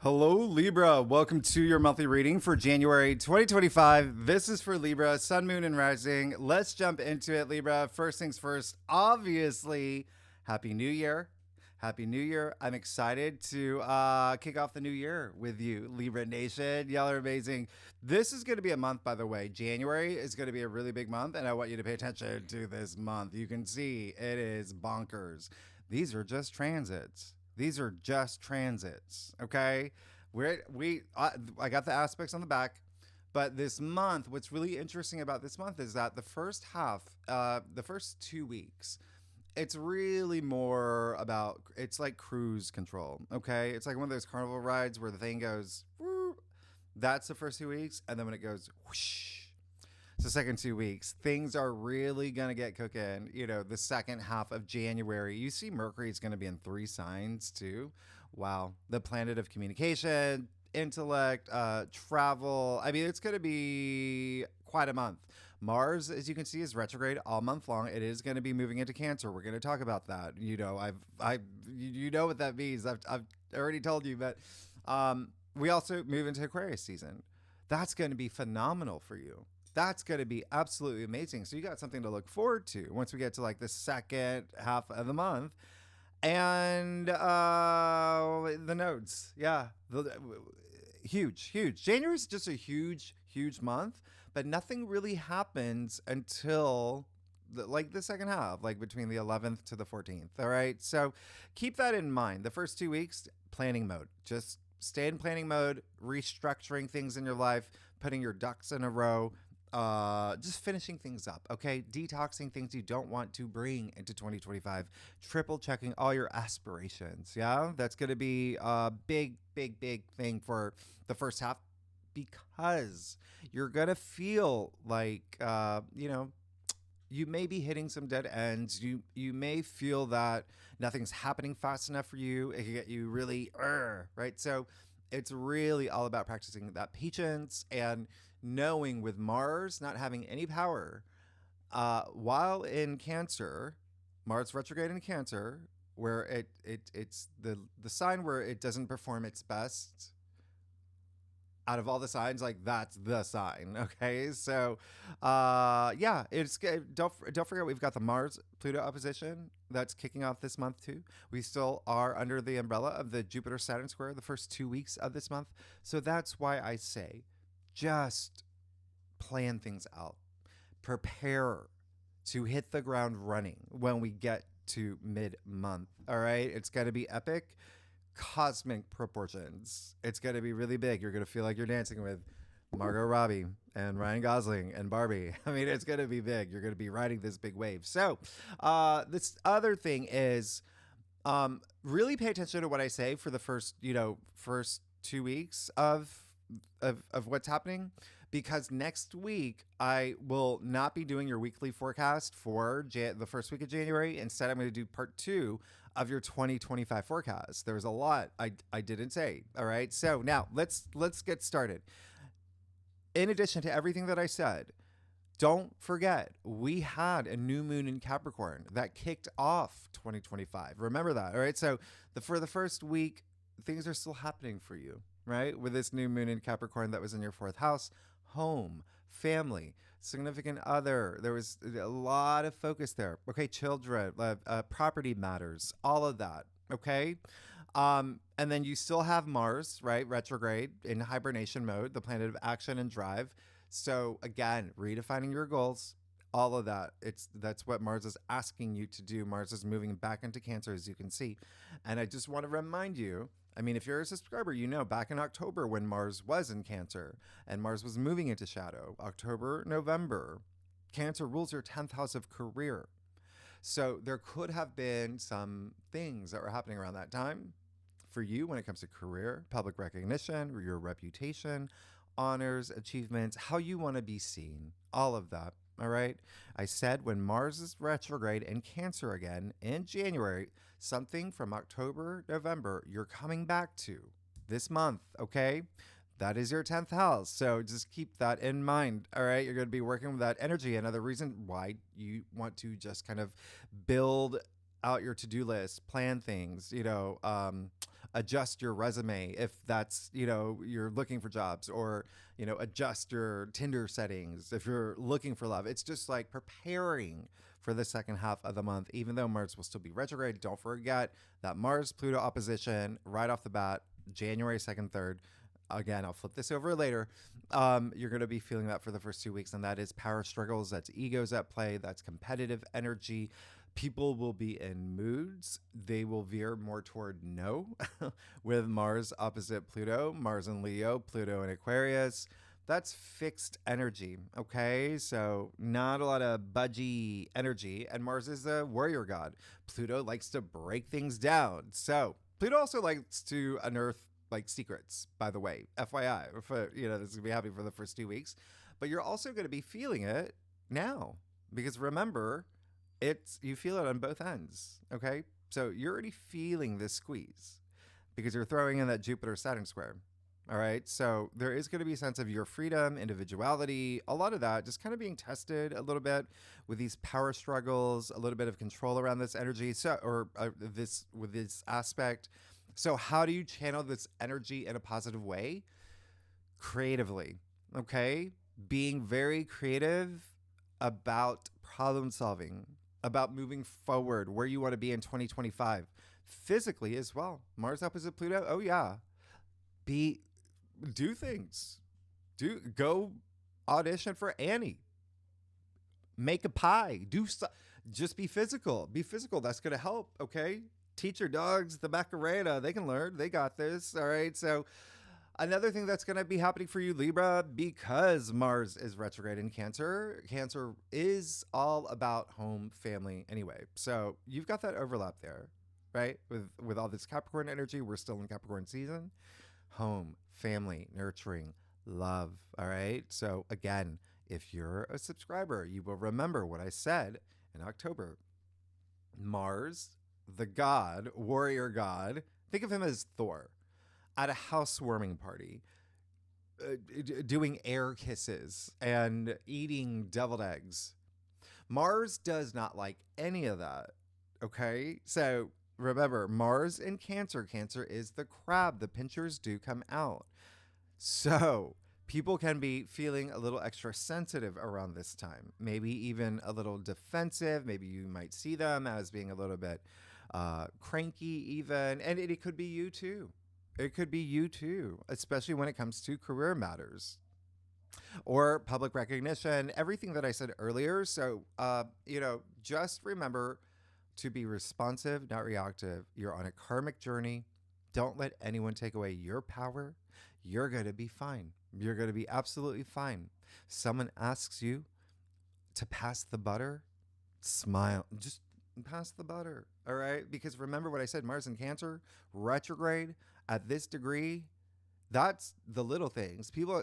Hello, Libra. Welcome to your monthly reading for January 2025. This is for Libra, Sun, Moon, and Rising. Let's jump into it, Libra. First things first, obviously, Happy New Year. Happy New Year. I'm excited to kick off the new year with you, Libra Nation. Y'all are amazing. This is going to be a month, by the way. January is going to be a really big month, and I want you to pay attention to this month. You can see it is bonkers. These are just transits. These are just transits, okay? I got the aspects on the back, but this month, what's really interesting about this month is that the first half, the first 2 weeks, it's really more about, it's like cruise control, okay? It's like one of those carnival rides where the thing goes, whoo, that's the first 2 weeks, and then when it goes whoosh, it's the second 2 weeks. Things are really going to get cooking, the second half of January. You see Mercury is going to be in 3 signs too. Wow. The planet of communication, intellect, travel. I mean, it's going to be quite a month. Mars, as you can see, is retrograde all month long. It is going to be moving into Cancer. We're going to talk about that. You know what that means. I've already told you, but we also move into Aquarius season. That's going to be phenomenal for you. That's going to be absolutely amazing. So you got something to look forward to once we get to like the second half of the month. And the nodes. Yeah. Huge. January is just a huge month, but nothing really happens until the second half, like between the 11th to the 14th. All right. So keep that in mind. The first 2 weeks, planning mode. Just stay in planning mode, restructuring things in your life, putting your ducks in a row. Just finishing things up, okay? Detoxing things you don't want to bring into 2025. Triple checking all your aspirations, yeah? That's going to be a big thing for the first half because you're going to feel like, you may be hitting some dead ends. You may feel that nothing's happening fast enough for you. It can get you really, right? So it's really all about practicing that patience and knowing with Mars not having any power, while in Cancer, Mars retrograde in Cancer, where it's the sign where it doesn't perform its best out of all the signs, like that's the sign. Okay, so it's don't forget we've got the Mars Pluto opposition that's kicking off this month too. We still are under the umbrella of the Jupiter Saturn square the first 2 weeks of this month. So that's why I say just plan things out, prepare to hit the ground running when we get to mid-month. All right, it's going to be epic, cosmic proportions. It's going to be really big. You're going to feel like you're dancing with Margot Robbie and Ryan Gosling and Barbie. I mean, it's going to be big. You're going to be riding this big wave. So this other thing is really pay attention to what I say for the first 2 weeks of what's happening, because next week I will not be doing your weekly forecast for the first week of January. Instead, I'm going to do part 2 of your 2025 forecast. There's a lot I didn't say. All right. So now let's get started. In addition to everything that I said, don't forget, we had a new moon in Capricorn that kicked off 2025. Remember that. All right. So for the first week, things are still happening for you, right? With this new moon in Capricorn that was in your 4th house, home, family, significant other. There was a lot of focus there. Okay, children, property matters, all of that. Okay. And then you still have Mars, right? Retrograde in hibernation mode, the planet of action and drive. So again, redefining your goals, all of that. That's what Mars is asking you to do. Mars is moving back into Cancer, as you can see. And I just want to remind you, I mean, if you're a subscriber, back in October when Mars was in Cancer and Mars was moving into shadow, October, November, Cancer rules your 10th house of career. So there could have been some things that were happening around that time for you when it comes to career, public recognition, your reputation, honors, achievements, how you want to be seen, all of that. All right. I said when Mars is retrograde in Cancer again in January, something from October, November, you're coming back to this month. Okay. That is your 10th house. So just keep that in mind. All right. You're going to be working with that energy. Another reason why you want to just kind of build out your to-do list, plan things, adjust your resume if that's, you're looking for jobs, or, adjust your Tinder settings if you're looking for love. It's just like preparing for the second half of the month, even though Mars will still be retrograde. Don't forget that Mars-Pluto opposition right off the bat, January 2nd, 3rd. Again, I'll flip this over later. You're going to be feeling that for the first 2 weeks, and that is power struggles. That's egos at play. That's competitive energy. People will be in moods. They will veer more toward no with Mars opposite Pluto, Mars in Leo, Pluto in Aquarius. That's fixed energy, okay? So not a lot of budgy energy. And Mars is a warrior god. Pluto likes to break things down. So Pluto also likes to unearth like secrets, by the way, FYI, for, this is gonna be happening for the first 2 weeks, but you're also going to be feeling it now, because remember, you feel it on both ends. Okay. So you're already feeling this squeeze because you're throwing in that Jupiter Saturn square. All right. So there is going to be a sense of your freedom, individuality, a lot of that just kind of being tested a little bit with these power struggles, a little bit of control around this energy. So, with this aspect. So how do you channel this energy in a positive way? Creatively, okay? Being very creative about problem solving, about moving forward, where you want to be in 2025. Physically as well. Mars opposite Pluto, oh yeah. Do things. Go audition for Annie. Make a pie. Just be physical. Be physical. That's going to help, okay? Teach your dogs the Macarena. They can learn. They got this. All right. So another thing that's going to be happening for you, Libra, because Mars is retrograde in Cancer. Cancer is all about home, family anyway. So you've got that overlap there, right? With all this Capricorn energy, we're still in Capricorn season. Home, family, nurturing, love. All right. So again, if you're a subscriber, you will remember what I said in October. Mars, the god, warrior god, think of him as Thor at a housewarming party, doing air kisses and eating deviled eggs. Mars does not like any of that. Okay. So remember, Mars in Cancer. Cancer is the crab. The pinchers do come out. So people can be feeling a little extra sensitive around this time, maybe even a little defensive. Maybe you might see them as being a little bit cranky even, and it could be you too. It could be you too, especially when it comes to career matters or public recognition, everything that I said earlier. So, just remember to be responsive, not reactive. You're on a karmic journey. Don't let anyone take away your power. You're going to be fine. You're going to be absolutely fine. Someone asks you to pass the butter, smile. Just pass the butter. All right. Because remember what I said, Mars in Cancer, retrograde at this degree, that's the little things. People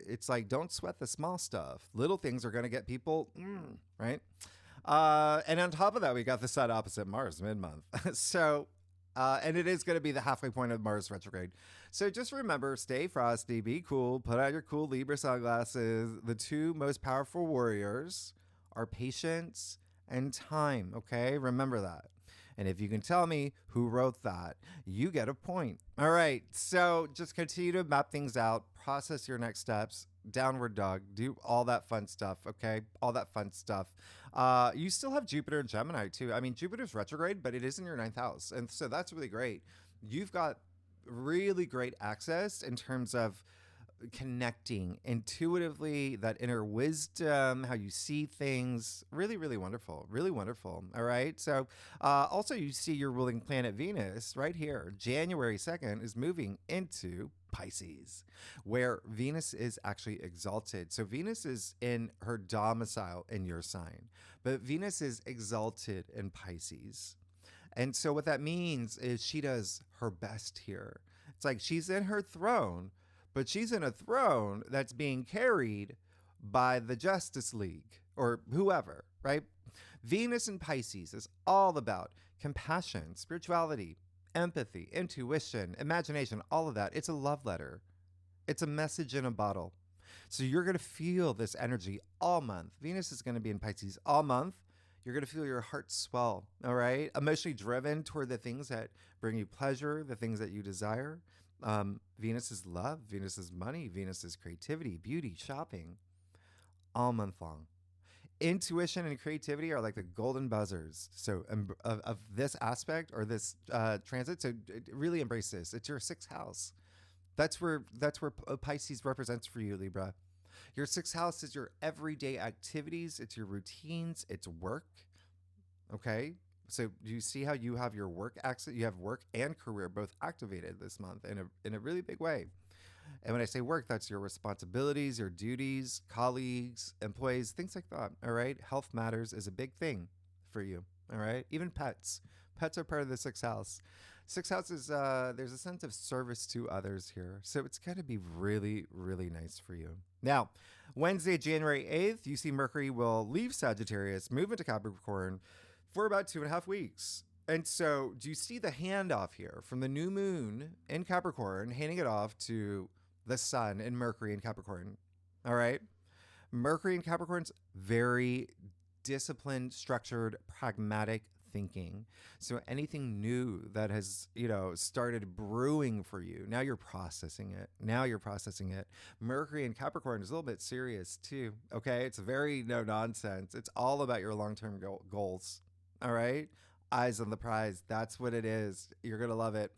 it's like, don't sweat the small stuff. Little things are going to get people, right? And on top of that, we got the Sun opposite Mars mid-month. So, and it is going to be the halfway point of Mars retrograde. So just remember, stay frosty, be cool, put on your cool Libra sunglasses. The two most powerful warriors are patience and time, okay? Remember that. And if you can tell me who wrote that, you get a point. All right, so just continue to map things out, process your next steps, downward dog, do all that fun stuff, okay? All that fun stuff. You still have Jupiter and Gemini too. I mean, Jupiter's retrograde, but it is in your 9th house. And so that's really great. You've got really great access in terms of connecting intuitively, that inner wisdom, how you see things. Really, really wonderful. Really wonderful. All right. So also you see your ruling planet Venus right here. January 2nd is moving into Pisces, where Venus is actually exalted. So Venus is in her domicile in your sign, but Venus is exalted in Pisces. And so what that means is she does her best here. It's like she's in her throne, but she's in a throne that's being carried by the Justice League or whoever, right? Venus in Pisces is all about compassion, spirituality, empathy, intuition, imagination, all of that. It's a love letter. It's a message in a bottle. So you're going to feel this energy all month. Venus is going to be in Pisces all month. You're going to feel your heart swell, all right? Emotionally driven toward the things that bring you pleasure, the things that you desire. Venus is love, Venus is money, Venus is creativity, beauty, shopping, all month long. Intuition and creativity are like the golden buzzers. So of this aspect or this transit. So really embrace this. It's your sixth house. That's where Pisces represents for you, Libra. Your sixth house is your everyday activities. It's your routines. It's work. Okay. So do you see how you have your work you have work and career both activated this month in a really big way. And when I say work, that's your responsibilities, your duties, colleagues, employees, things like that. All right. Health matters is a big thing for you. All right. Even pets. Pets are part of the sixth house. Sixth house is, there's a sense of service to others here. So it's going to be really, really nice for you. Now, Wednesday, January 8th, you see Mercury will leave Sagittarius, move into Capricorn for about 2.5 weeks. And so do you see the handoff here from the new moon in Capricorn, handing it off to the sun in Mercury in Capricorn? All right. Mercury in Capricorn's very disciplined, structured, pragmatic thinking. So anything new that has, started brewing for you, now you're processing it. Mercury in Capricorn is a little bit serious too. Okay. It's very no nonsense. It's all about your long-term goals. All right. Eyes on the prize. That's what it is. You're going to love it.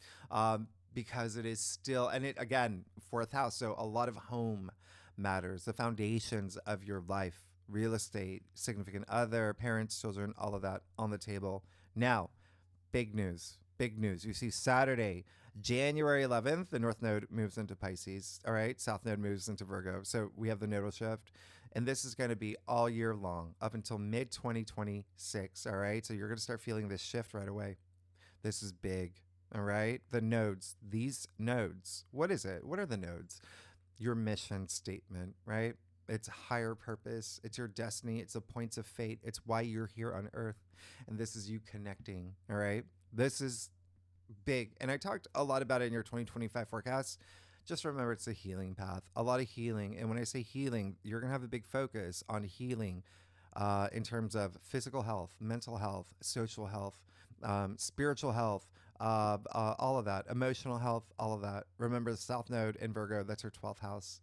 Because it is still, and it, again, fourth house. So a lot of home matters, the foundations of your life, real estate, significant other, parents, children, all of that on the table. Now, big news. You see Saturday, January 11th, the North Node moves into Pisces. All right. South Node moves into Virgo. So we have the nodal shift. And this is going to be all year long up until mid 2026. All right. So you're going to start feeling this shift right away. This is big. All right. The nodes, these nodes, what is it? What are the nodes? Your mission statement, right? It's higher purpose. It's your destiny. It's the points of fate. It's why you're here on earth. And this is you connecting. All right. This is big. And I talked a lot about it in your 2025 forecast. Just remember, it's a healing path, a lot of healing. And when I say healing, you're going to have a big focus on healing in terms of physical health, mental health, social health, spiritual health, all of that, emotional health, all of that. Remember the South Node in Virgo, that's your 12th house.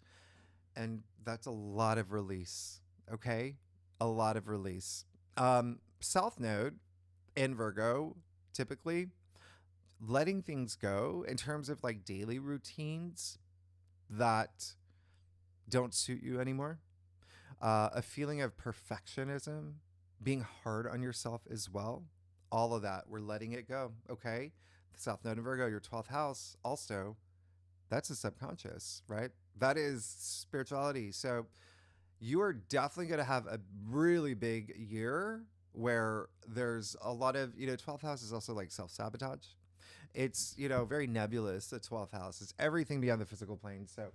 And that's a lot of release, okay? A lot of release. South Node in Virgo, typically, letting things go in terms of like daily routines that don't suit you anymore. A feeling of perfectionism, being hard on yourself as well. All of that, we're letting it go, okay? The South Node in Virgo, your 12th house, also, that's the subconscious, right? That is spirituality. So you are definitely going to have a really big year where there's a lot of, 12th house is also like self-sabotage. It's, very nebulous, the 12th house. It's everything beyond the physical plane. So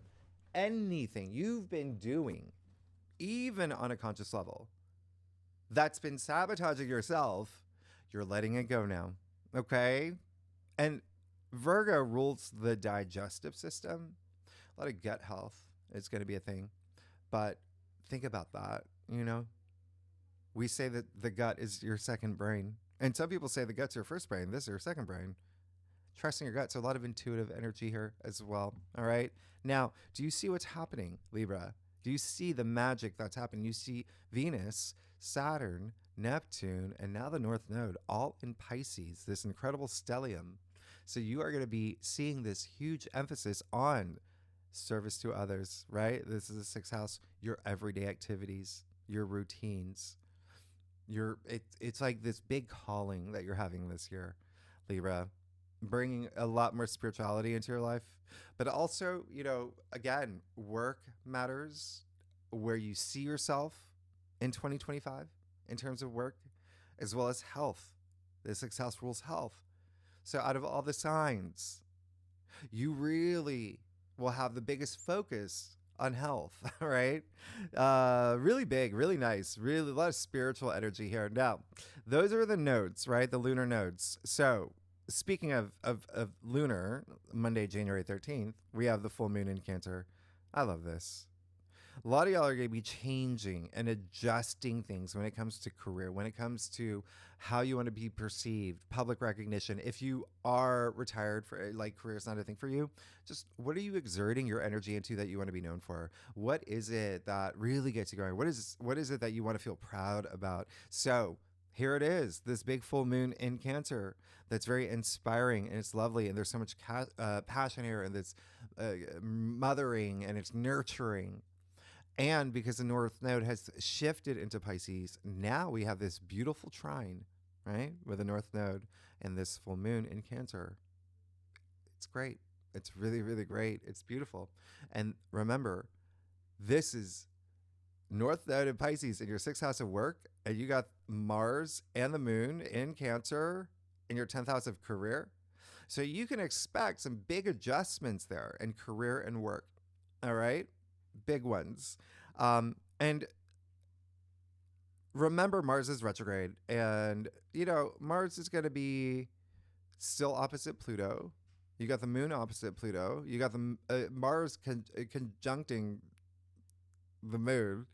anything you've been doing, even on a conscious level, that's been sabotaging yourself, you're letting it go now. Okay? And Virgo rules the digestive system. A lot of gut health is going to be a thing. But think about that, We say that the gut is your second brain. And some people say the gut's your first brain. This is your second brain. Trusting your gut. So a lot of intuitive energy here as well. All right. Now, do you see what's happening, Libra? Do you see the magic that's happening? You see Venus, Saturn, Neptune, and now the North Node all in Pisces, this incredible stellium. So you are going to be seeing this huge emphasis on service to others, right? This is the sixth house, your everyday activities, your routines. It's like this big calling that you're having this year, Libra, bringing a lot more spirituality into your life. But also, again, work matters, where you see yourself in 2025 in terms of work, as well as health. The sixth house rules health. So out of all the signs, you really will have the biggest focus on health, right? Really big, really nice, really a lot of spiritual energy here. Now, those are the nodes, right? The lunar nodes. So speaking of lunar, Monday, January 13th, we have the full moon in Cancer. I love this. A lot of y'all are going to be changing and adjusting things when it comes to career, when it comes to how you want to be perceived, public recognition. If you are retired, for like career is not a thing for you, just what are you exerting your energy into that you want to be known for? What is it that really gets you going? What is it that you want to feel proud about? So here it is, this big full moon in Cancer that's very inspiring, and it's lovely, and there's so much passion here, and it's mothering, and it's nurturing. And because the North Node has shifted into Pisces, now we have this beautiful trine, right, with the North Node and this full moon in Cancer. It's great. It's really, really great. It's beautiful. And remember, this is North Node in Pisces in your 6th house of work, and you got Mars and the moon in Cancer in your 10th house of career. So you can expect some big adjustments there in career and work. All right? Big ones. And remember, Mars is retrograde, and Mars is going to be still opposite Pluto. You got the moon opposite Pluto. You got the Mars conjuncting the moon.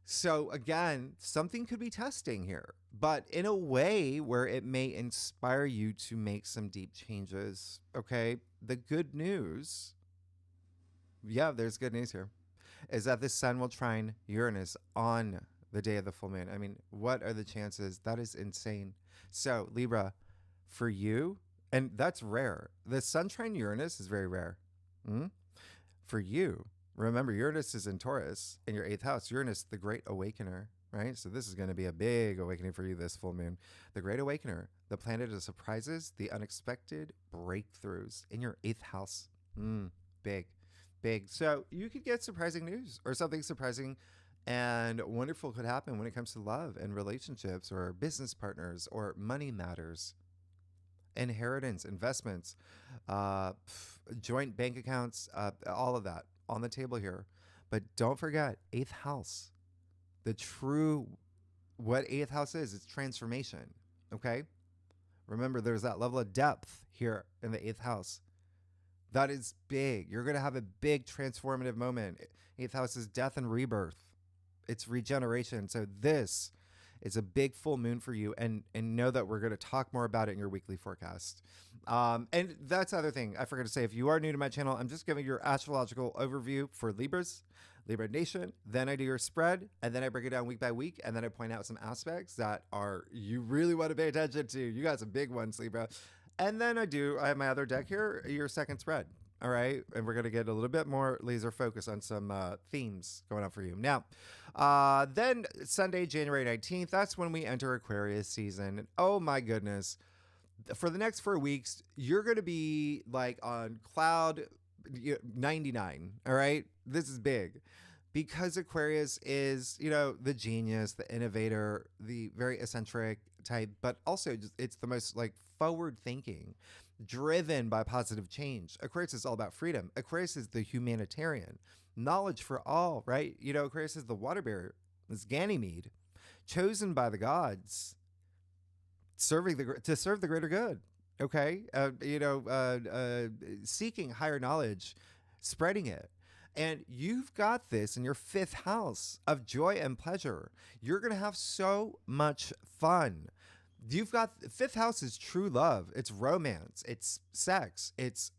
So again, something could be testing here, but in a way where it may inspire you to make some deep changes. Okay. The good news, there's good news here, is that the sun will trine Uranus on the day of the full moon. I mean, what are the chances? That is insane. So Libra, for you, and that's rare. The sun trine Uranus is very rare. For you, remember, Uranus is in Taurus in your 8th house. Uranus, the great awakener, right? So this is going to be a big awakening for you this full moon. The great awakener, the planet of surprises, the unexpected breakthroughs in your 8th house. Big. So you could get surprising news, or something surprising and wonderful could happen when it comes to love and relationships or business partners or money matters, inheritance, investments, joint bank accounts, all of that on the table here. But don't forget, 8th house, what 8th house is, it's transformation. Okay. Remember, there's that level of depth here in the 8th house. That is big. You're going to have a big transformative moment. 8th house is death and rebirth. It's regeneration. So this is a big full moon for you. And know that we're going to talk more about it in your weekly forecast. And that's the other thing I forgot to say. If you are new to my channel, I'm just giving your astrological overview for Libras, Libra Nation. Then I do your spread, and then I break it down week by week. And then I point out some aspects that you really want to pay attention to. You got some big ones, Libra. And then I have my other deck here, your second spread. All right. And we're going to get a little bit more laser focus on some themes going on for you. Now, then Sunday, January 19th, that's when we enter Aquarius season. And oh my goodness. For the next 4 weeks, you're going to be like on cloud 99. All right. This is big. Because Aquarius is, the genius, the innovator, the very eccentric type, but also it's the most like forward thinking, driven by positive change. Aquarius is all about freedom. Aquarius is the humanitarian, knowledge for all, right? Aquarius is the water bearer, this Ganymede, chosen by the gods, to serve the greater good. Okay. Seeking higher knowledge, spreading it. And you've got this in your 5th house of joy and pleasure. You're going to have so much fun. You've got 5th house is true love. It's romance. It's sex. It's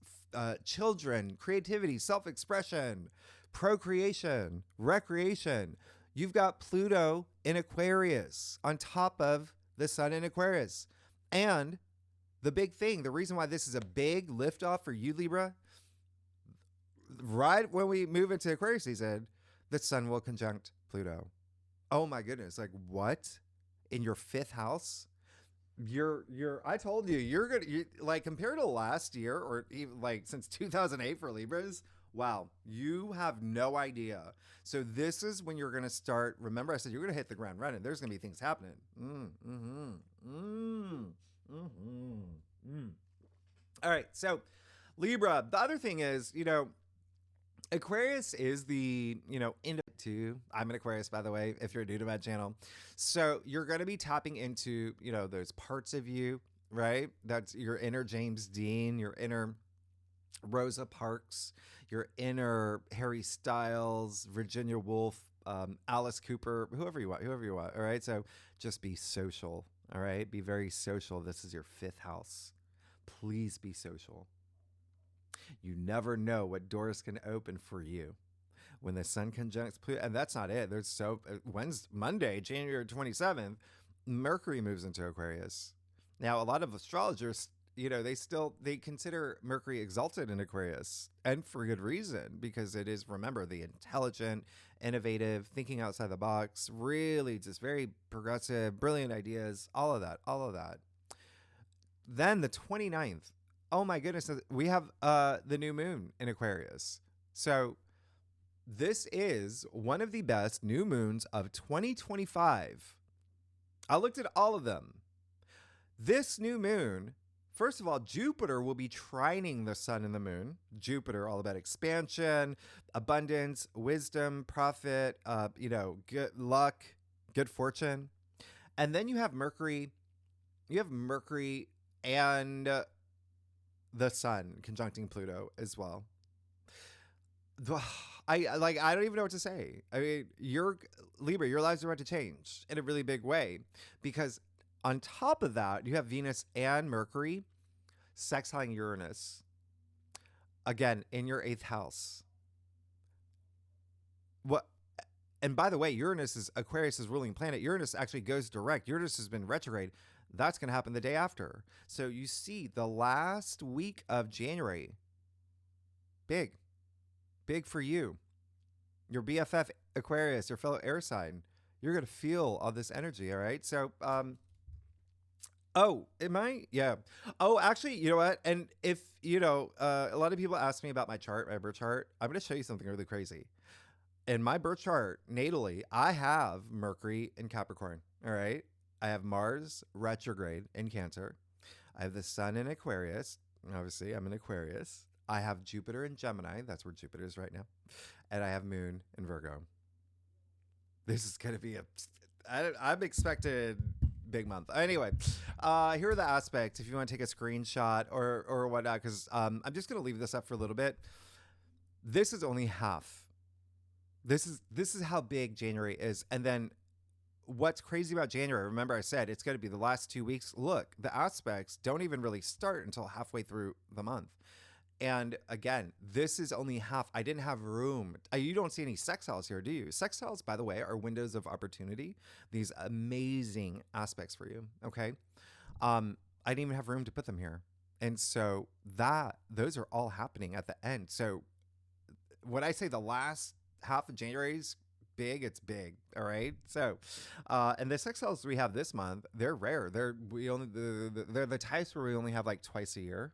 children, creativity, self-expression, procreation, recreation. You've got Pluto in Aquarius on top of the sun in Aquarius. And the big thing, the reason why this is a big liftoff for you, Libra, right when we move into Aquarius season, the sun will conjunct Pluto. Oh my goodness. Like what? In your 5th house? I told you're like compared to last year, or even like since 2008 for Libras. Wow. You have no idea. So this is when you're going to start. Remember, I said you're going to hit the ground running. There's going to be things happening. All right. So Libra, the other thing is, Aquarius is the, into, I'm an Aquarius, by the way, if you're new to my channel. So you're going to be tapping into, those parts of you, right? That's your inner James Dean, your inner Rosa Parks, your inner Harry Styles, Virginia Woolf, Alice Cooper, whoever you want, all right? So just be social, all right? Be very social. This is your 5th house. Please be social. You never know what doors can open for you when the sun conjuncts Pluto. And that's not it. There's Monday, January 27th, Mercury moves into Aquarius. Now, a lot of astrologers, they consider Mercury exalted in Aquarius, and for good reason, because it is, remember, the intelligent, innovative, thinking outside the box, really just very progressive, brilliant ideas, all of that. Then the 29th, oh my goodness, we have the new moon in Aquarius. So this is one of the best new moons of 2025. I looked at all of them. This new moon, first of all, Jupiter will be trining the sun and the moon. Jupiter, all about expansion, abundance, wisdom, profit, good luck, good fortune. And then you have Mercury. You have Mercury and the sun conjuncting Pluto as well. I don't even know what to say. I mean, Libra, your lives are about to change in a really big way, because on top of that, you have Venus and Mercury sextiling Uranus, again, in your 8th house. And by the way, Aquarius is ruling planet. Uranus actually goes direct. Uranus has been retrograde. That's going to happen the day after. So you see the last week of January, big for you. Your BFF Aquarius, your fellow air sign. You're going to feel all this energy, all right? So, am I? Yeah. Oh, actually, you know what? And if, a lot of people ask me about my birth chart. I'm going to show you something really crazy. In my birth chart, natally, I have Mercury in Capricorn, all right? I have Mars retrograde in Cancer. I have the sun in Aquarius. Obviously, I'm in Aquarius. I have Jupiter in Gemini. That's where Jupiter is right now. And I have Moon in Virgo. This is going to be I'm expected big month. Anyway, here are the aspects if you want to take a screenshot or whatnot, because I'm just going to leave this up for a little bit. This is only half. This is how big January is. And then what's crazy about January, remember I said it's going to be the last 2 weeks. Look, the aspects don't even really start until halfway through the month. And again, this is only half. I didn't have room. You don't see any sextiles here, do you? Sextiles, by the way, are windows of opportunity. These amazing aspects for you, okay? I didn't even have room to put them here. And so those are all happening at the end. So when I say the last half of January is big, it's big, all right? So, and the sextiles we have this month, they're rare. They're the types where we only have like twice a year.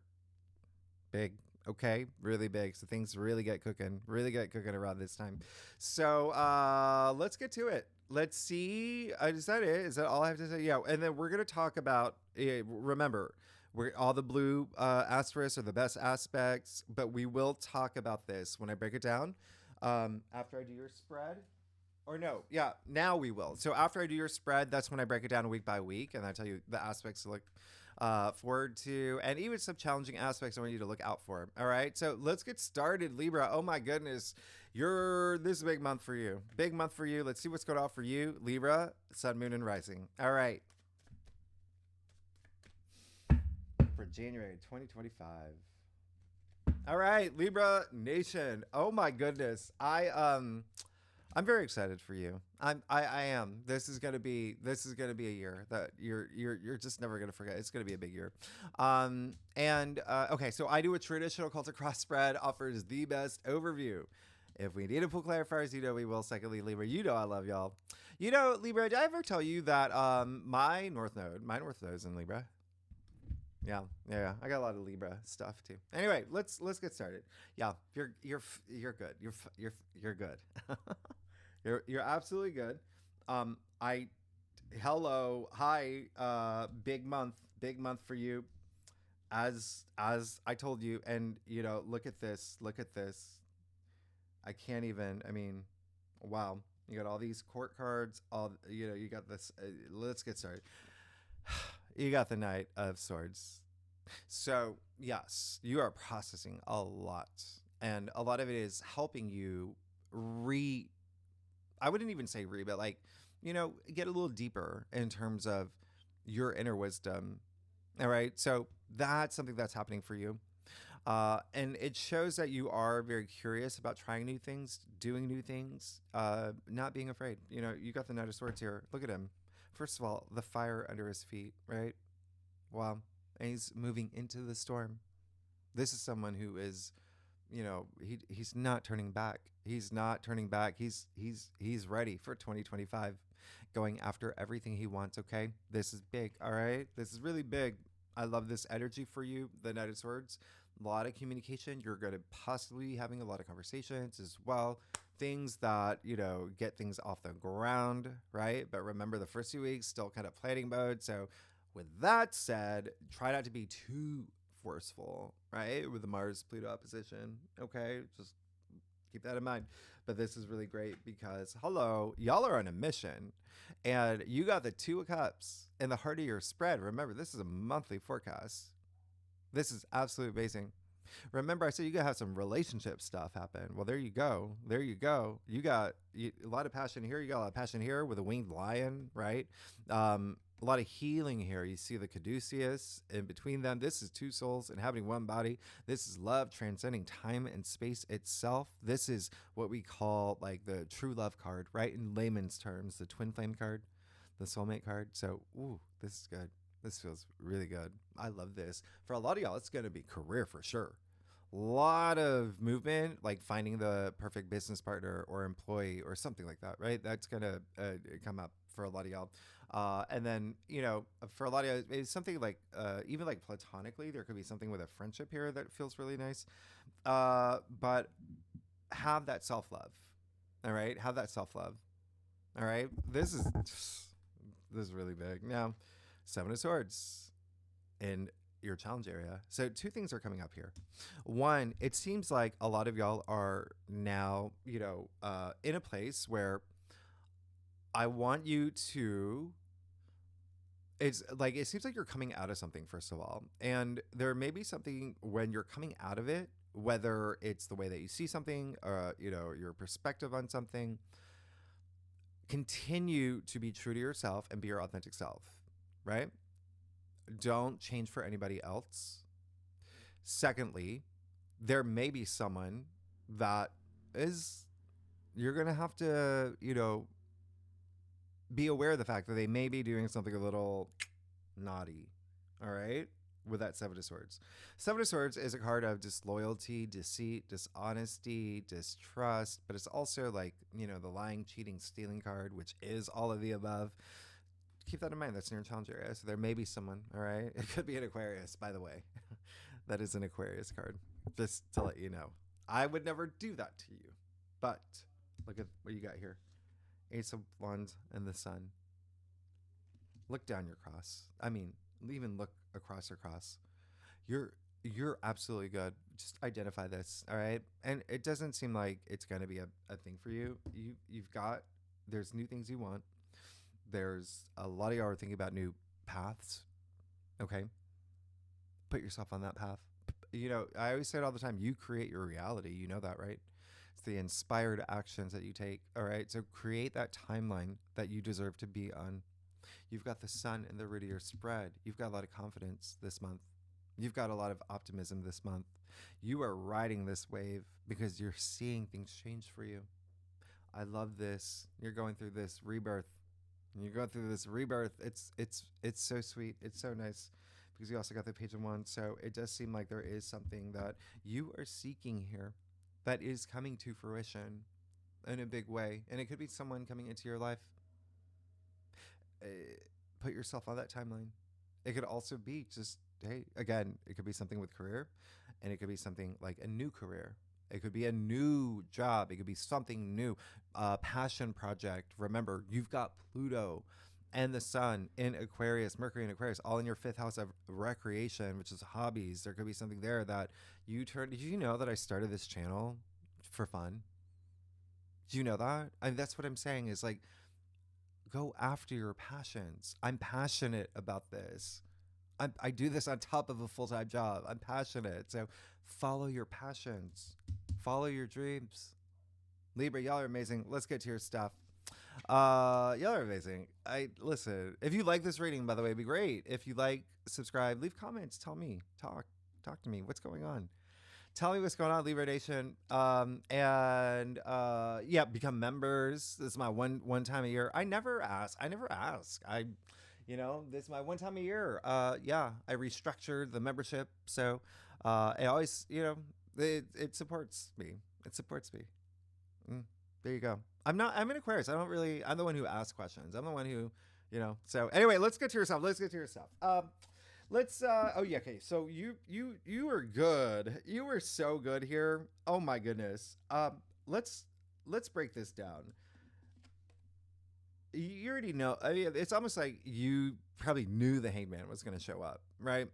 Big. Okay, really big. So things really get cooking around this time. So let's get to it. Let's see. Is that it? Is that all I have to say? Yeah. And then we're going to talk about, remember, all the blue asterisks are the best aspects, but we will talk about this when I break it down after I do your spread. Or no, yeah, now we will. So after I do your spread, that's when I break it down week by week, and I tell you the aspects to look forward to, and even some challenging aspects I want you to look out for. All right, so let's get started, Libra. Oh my goodness, this is a big month for you. Big month for you. Let's see what's going on for you, Libra, Sun, Moon, and Rising. All right, for January 2025. All right, Libra Nation. Oh my goodness, I'm very excited for you. I am. This is gonna be a year that you're just never gonna forget. It's gonna be a big year. Okay, so I do a traditional culture cross spread, offers the best overview. If we need to pull clarifiers, we will. Secondly, Libra, I love y'all. Libra, did I ever tell you that my North Node is in Libra? Yeah. I got a lot of Libra stuff too. Anyway, let's get started. Yeah, you're good. You're good. You're absolutely good. Hi, big month for you. As I told you, and look at this. I can't even. I mean, wow. You got all these court cards. You got this. Let's get started. You got the Knight of Swords. So, yes, you are processing a lot. And a lot of it is helping you re, I wouldn't even say re, but like, get a little deeper in terms of your inner wisdom. All right. So, that's something that's happening for you. And it shows that you are very curious about trying new things, doing new things, not being afraid. You got the Knight of Swords here. Look at him. First of all, the fire under his feet, right? Wow. And he's moving into the storm. This is someone who is, he's not turning back. He's not turning back. He's ready for 2025, going after everything he wants. Okay, this is big. All right, this is really big. I love this energy for you, the Knight of Swords. A lot of communication. You're going to possibly be having a lot of conversations as well. Things that, get things off the ground, right? But remember, the first 2 weeks, still kind of planning mode. So, with that said, try not to be too forceful, right? With the Mars Pluto opposition. Okay, just keep that in mind. But this is really great because, hello, y'all are on a mission and you got the Two of Cups in the heart of your spread. Remember, this is a monthly forecast. This is absolutely amazing. Remember, I said you gotta have some relationship stuff happen. Well, there you go. There you go. You got a lot of passion here. You got a lot of passion here with a winged lion, right? A lot of healing here. You see the caduceus in between them. This is two souls inhabiting one body. This is love transcending time and space itself. This is what we call like the true love card, right? In layman's terms, the twin flame card, the soulmate card. So, ooh, this is good. This feels really good. I love this. For a lot of y'all, it's going to be career for sure. A lot of movement, like finding the perfect business partner or employee or something like that, right? That's going to come up for a lot of y'all. And then, for a lot of y'all, it's something like, even like platonically, there could be something with a friendship here that feels really nice. But have that self love. All right. Have that self love. All right. This is really big. Now, Seven of Swords in your challenge area. So two things are coming up here. One, it seems like a lot of y'all are now, in a place where I want you to, it's like, it seems like you're coming out of something, first of all. And there may be something when you're coming out of it, whether it's the way that you see something, your perspective on something, continue to be true to yourself and be your authentic self, right? Don't change for anybody else. Secondly, there may be someone that is, you're going to have to, be aware of the fact that they may be doing something a little naughty. All right. With that Seven of Swords. Seven of Swords is a card of disloyalty, deceit, dishonesty, distrust, but it's also like, the lying, cheating, stealing card, which is all of the above. Keep that in mind. That's in your challenge area. So there may be someone, all right? It could be an Aquarius, by the way. That is an Aquarius card, just to let you know. I would never do that to you. But look at what you got here. Ace of Wands and the Sun. Look down your cross. I mean, even look across your cross. You're absolutely good. Just identify this, all right? And it doesn't seem like it's going to be a thing for you. There's new things you want. There's a lot of y'all are thinking about new paths. Okay. Put yourself on that path. I always say it all the time. You create your reality. You know that, right? It's the inspired actions that you take. All right. So create that timeline that you deserve to be on. You've got the sun in the root of your spread. You've got a lot of confidence this month. You've got a lot of optimism this month. You are riding this wave because you're seeing things change for you. I love this. You're going through this rebirth. You go through this rebirth. It's so sweet. It's so nice because you also got the Page of Wands. So it does seem like there is something that you are seeking here that is coming to fruition in a big way. And it could be someone coming into your life. Put yourself on that timeline. It could also be just, hey, again, it could be something with career, and it could be something like a new career. It could be a new job. It could be something new. Passion project. Remember, you've got Pluto and the Sun in Aquarius, Mercury in Aquarius, all in your fifth house of recreation, which is hobbies. There could be something there that you turn. Did you know that I started this channel for fun? Do you know that? That's what I'm saying is go after your passions. I'm passionate about this. I do this on top of a full-time job. I'm passionate. So follow your passions. Follow your dreams. Libra, y'all are amazing. Let's get to your stuff. Y'all are amazing. Listen, if you like this reading, by the way, it'd be great. If you like, subscribe, leave comments, tell me, talk to me. What's going on? Tell me what's going on, Libra Nation. Yeah, become members. This is my one time a year. I never ask. This is my one time a year. Yeah, I restructured the membership. So I always, it supports me. It supports me. There you go. I'm an Aquarius. I'm the one who asks questions. I'm the one who, so anyway, let's get to yourself. Okay. So you were good. You were so good here. Oh my goodness. Let's break this down. You already know. I mean, it's almost like you probably knew the Hangman was going to show up, right?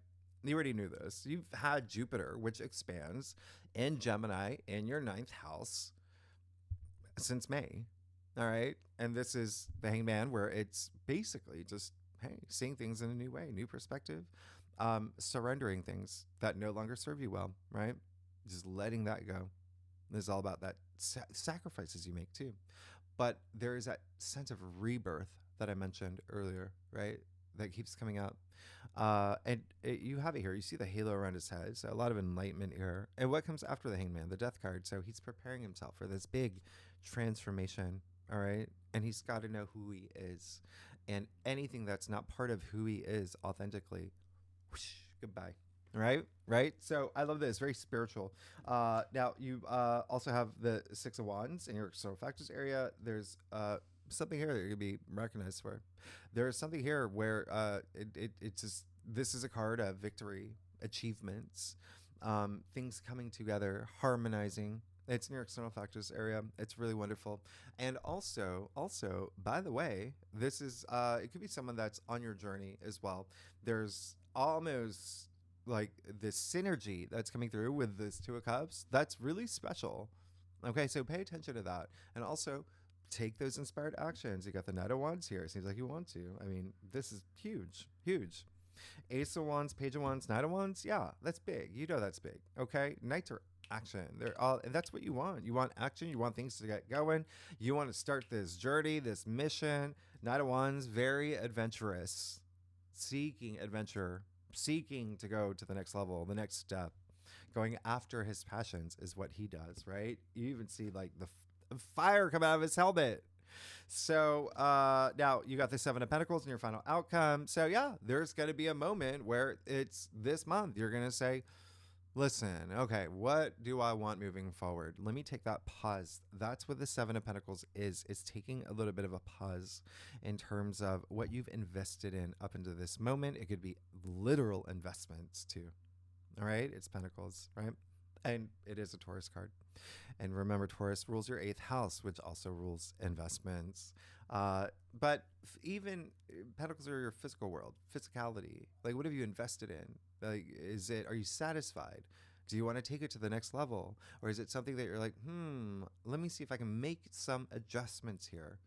You already knew this. You've had Jupiter, which expands in Gemini in your 9th house since May. All right. And this is the Hangman, where it's basically just, hey, seeing things in a new way, new perspective, surrendering things that no longer serve you well, right? Just letting that go. This is all about that sacrifices you make too. But there is that sense of rebirth that I mentioned earlier, right? That keeps coming up. You have it here. You see the halo around his head. So a lot of enlightenment here. And what comes after the Hangman? The Death card. So he's preparing himself for this big transformation. All right. And he's got to know who he is. And anything that's not part of who he is authentically, whoosh, goodbye. Right. So I love this. Very spiritual. Now you also have the 6 of Wands in your external factors area. There's something here that you're gonna be recognized for. There's something here where it's just, this is a card of victory, achievements, things coming together, harmonizing. It's in your external factors area. It's really wonderful. And also, by the way, this is it could be someone that's on your journey as well. There's almost like this synergy that's coming through with this 2 of Cups. That's really special. Okay, so pay attention to that. And also take those inspired actions. You got the Knight of Wands here. It seems like you want to. I mean, this is huge. Ace of Wands, Page of Wands, Knight of Wands. Yeah, that's big. You know that's big. Okay, Knights are action. And that's what you want. You want action. You want things to get going. You want to start this journey, this mission. Knight of Wands, very adventurous, seeking adventure, seeking to go to the next level, the next step, going after his passions is what he does, right? You even see like the fire come out of his helmet. So now you got the 7 of Pentacles in your final outcome. So yeah, there's going to be a moment where it's this month. You're going to say, listen, okay, what do I want moving forward? Let me take that pause. That's what the 7 of Pentacles is. It's taking a little bit of a pause in terms of what you've invested in up into this moment. It could be literal investments too. All right. It's Pentacles, right? And it is a Taurus card. And remember, Taurus rules your 8th house, which also rules investments. But even Pentacles are your physical world, physicality. Like, what have you invested in? Like, are you satisfied? Do you want to take it to the next level? Or is it something that you're like, let me see if I can make some adjustments here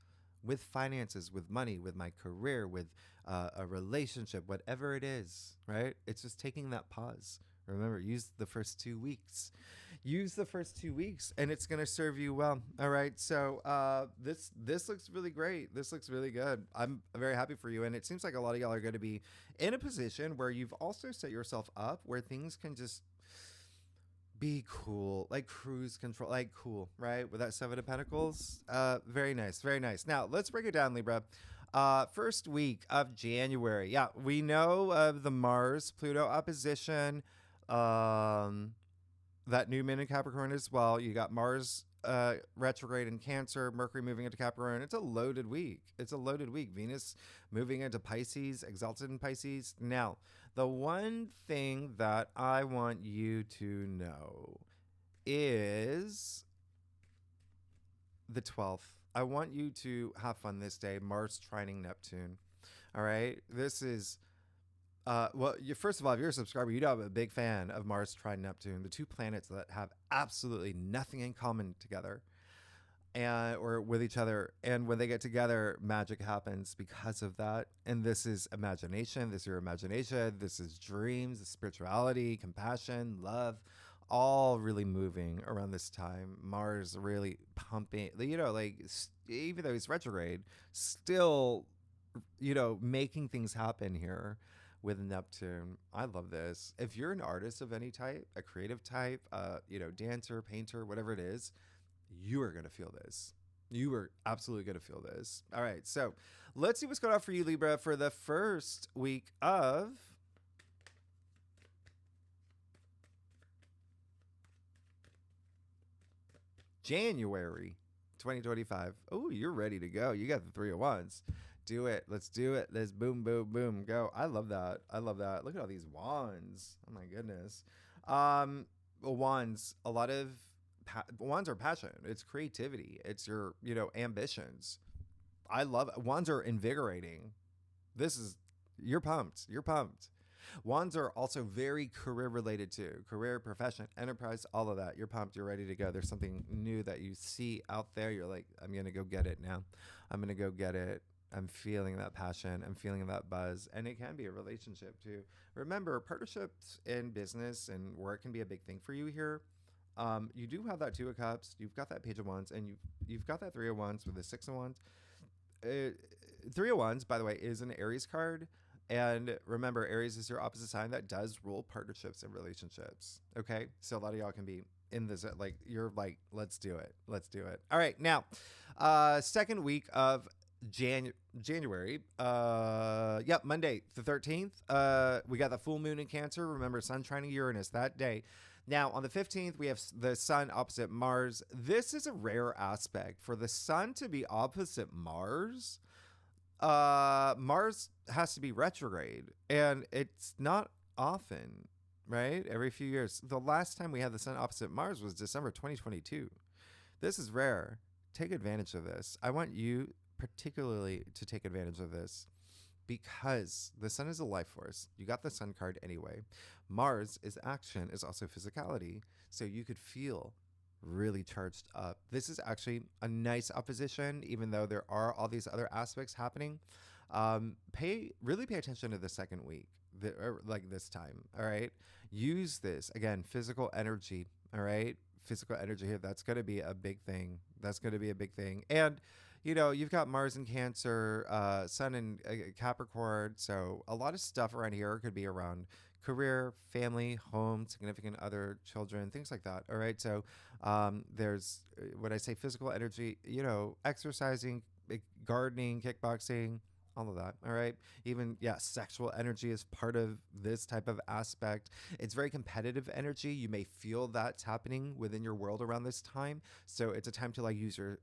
with finances, with money, with my career, with a relationship, whatever it is, right? It's just taking that pause. Remember, use the first 2 weeks. And it's going to serve you well. All right. So this looks really great. This looks really good. I'm very happy for you. And it seems like a lot of y'all are going to be in a position where you've also set yourself up where things can just be cool, like cruise control, like cool, right? With that 7 of Pentacles. Very nice. Very nice. Now, let's break it down, Libra. First week of January. Yeah, we know of the Mars-Pluto opposition. That new moon in Capricorn as well. You got Mars retrograde in Cancer, Mercury moving into Capricorn. It's a loaded week. Venus moving into Pisces, exalted in Pisces. Now, the one thing that I want you to know is the 12th. I want you to have fun this day. Mars trining Neptune. All right. This is first of all, if you're a subscriber, you know I'm a big fan of Mars trine Neptune, the 2 planets that have absolutely nothing in common together. and or with each other, and when they get together, magic happens because of that. And this is imagination, this is your imagination, this is dreams, spirituality, compassion, love, all really moving around this time. Mars really pumping, like even though he's retrograde, still, making things happen here with Neptune. I love this. If you're an artist of any type, a creative type, dancer, painter, whatever it is, you are going to feel this. You are absolutely going to feel this. All right. So let's see what's going on for you, Libra, for the first week of January 2025. Oh, you're ready to go. You got the 3 of Wands. Do it. Let's do it. Let's boom, boom, boom, go. I love that. I love that. Look at all these wands. Oh my goodness. Wands, a lot of wands are passion. It's creativity. It's your, ambitions. I love it. Wands are invigorating. You're pumped. You're pumped. Wands are also very career related too. Career, profession, enterprise, all of that. You're pumped. You're ready to go. There's something new that you see out there. You're like, I'm going to go get it now. I'm going to go get it. I'm feeling that passion. I'm feeling that buzz. And it can be a relationship too. Remember, partnerships in business and work can be a big thing for you here. You do have that 2 of Cups. You've got that Page of Wands, and you've got that 3 of Wands with the 6 of Wands. 3 of Wands, by the way, is an Aries card. And remember, Aries is your opposite sign that does rule partnerships and relationships. Okay. So a lot of y'all can be in this, like, you're like, let's do it. Let's do it. All right. Now, second week of January. Monday, the 13th. We got the full moon in Cancer. Remember, Sun trining Uranus that day. Now, on the 15th, we have the Sun opposite Mars. This is a rare aspect for the Sun to be opposite Mars. Mars has to be retrograde, and it's not often, right? Every few years. The last time we had the Sun opposite Mars was December 2022. This is rare. Take advantage of this. I want you particularly to take advantage of this because the Sun is a life force. You got the Sun card anyway. Mars is action, is also physicality. So you could feel really charged up. This is actually a nice opposition, even though there are all these other aspects happening. Really pay attention to the second week, like this time. All right. Use this again, physical energy. All right. Physical energy here. That's going to be a big thing. That's going to be a big thing. And, you've got Mars in Cancer, Sun in Capricorn. So a lot of stuff around here could be around career, family, home, significant other, children, things like that. All right. So there's when I say physical energy, exercising, gardening, kickboxing, all of that. All right. Even, sexual energy is part of this type of aspect. It's very competitive energy. You may feel that's happening within your world around this time. So it's a time to like use your